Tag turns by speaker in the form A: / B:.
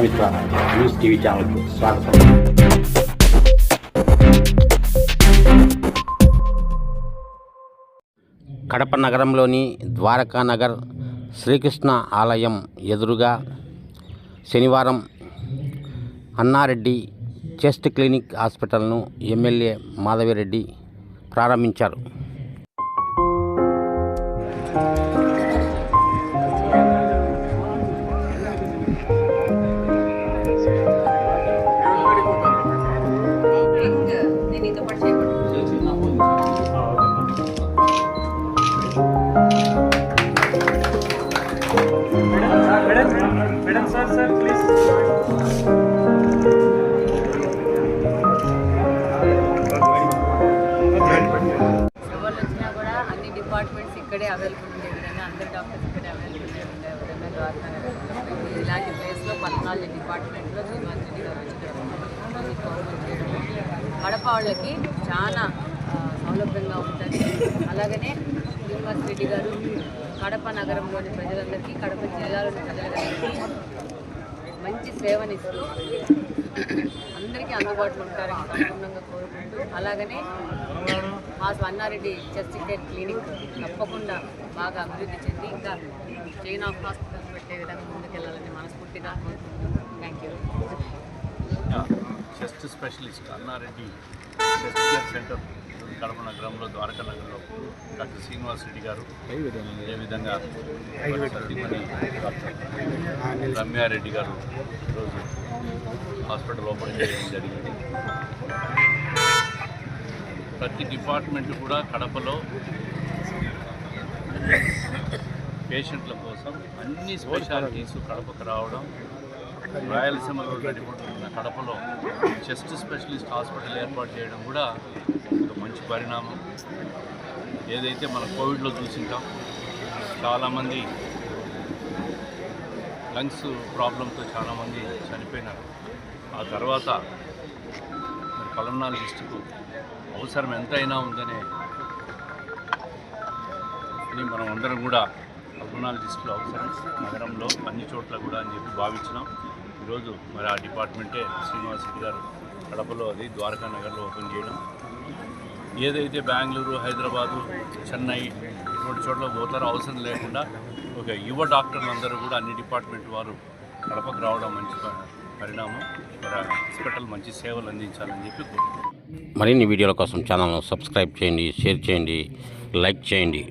A: Prajamitra news TV ఛానల్కు స్వాగతం. కడప నగరంలోని ద్వారకానగర్ శ్రీకృష్ణ ఆలయం ఎదురుగా శనివారం అన్నారెడ్డి చెస్ట్ క్లినిక్ హాస్పిటల్ను ఎమ్మెల్యే మాధవిరెడ్డి ప్రారంభించారు.
B: Madam sir please.
C: ఎవరు వచ్చినా కూడా అన్ని డిపార్ట్మెంట్స్ ఇక్కడే అవైలబుల్ ఉండే విధంగా, అందరు డాక్టర్స్ ఇక్కడే అవైలబుల్ ఉండే విధంగా ద్వారకానగర్ ఇలాంటి ప్లేస్లో 14 డిపార్ట్మెంట్లో శ్రీనివాస్ రెడ్డి గారు వచ్చి గవర్నమెంట్ చేయడం కడప వాళ్ళకి చాలా సౌలభ్యంగా ఉంటుంది. అలాగనే శ్రీనివాస్ రెడ్డి గారు కడప నగరంలోని ప్రజలందరికీ, కడప జిల్లాలోని ప్రజలందరికీ మంచి సేవనిస్తూ అందరికీ అందుబాటులో ఉంటారని సంపూర్ణంగా కోరుకుంటూ, అలాగనే మా అన్నారెడ్డి చెస్ట్ కేర్ క్లినిక్ తప్పకుండా బాగా అభివృద్ధి చెంది ఇంకా చైన్ ఆఫ్ హాస్పిటల్స్ పెట్టే విధంగా ముందుకెళ్ళాలని మనస్ఫూర్తిగా కోరుకుంటున్నాను. Thank you.
D: Chest specialist Anna Reddy chest care centre Kadapa నగరంలో, ద్వారకా నగరంలో డాక్టర్ శ్రీనివాస్ రెడ్డి గారు, అదేవిధంగా డాక్టర్ రమ్యారెడ్డి గారు ఈరోజు హాస్పిటల్ ఓపెన్ చేయడం జరిగింది. ప్రతి డిపార్ట్మెంట్ కూడా కడపలో పేషెంట్ల కోసం అన్ని స్పెషాలిటీస్ కడపకు రావడం, రాయలసీమలో నడిపడుతున్న కడపలో చెస్ట్ స్పెషలిస్ట్ హాస్పిటల్ ఏర్పాటు చేయడం కూడా ఒక మంచి పరిణామం. ఏదైతే మనం కోవిడ్లో చూసింటాం, చాలామంది లంగ్స్ ప్రాబ్లంతో చాలామంది చనిపోయినారు. ఆ తర్వాత మరి పల్మనాలజిస్టుకు అవసరం ఎంతైనా ఉందనే మనం అందరం కూడా పల్మనాలజిస్టులు అవసరం నగరంలో అన్ని చోట్ల కూడా అని చెప్పి భావించినాం. ఈరోజు మరి ఆ డిపార్ట్మెంటే శ్రీనివాస్ రెడ్డి గారు కడపలో అది ద్వారకా నగర్లో ఓపెన్ చేయడం. ఏదైతే బెంగళూరు, హైదరాబాదు, చెన్నై ఇటువంటి చోట్ల పోతారో అవసరం లేకుండా ఒక యువ డాక్టర్లు అందరూ కూడా అన్ని డిపార్ట్మెంట్ వారు కడపకు రావడం మంచి పరిణామం. మరి హాస్పిటల్ మంచి సేవలు అందించాలని చెప్పి కోరుకుంటున్నాను.
A: మరిన్ని వీడియోల కోసం ఛానల్ను సబ్స్క్రైబ్ చేయండి, షేర్ చేయండి, లైక్ చేయండి.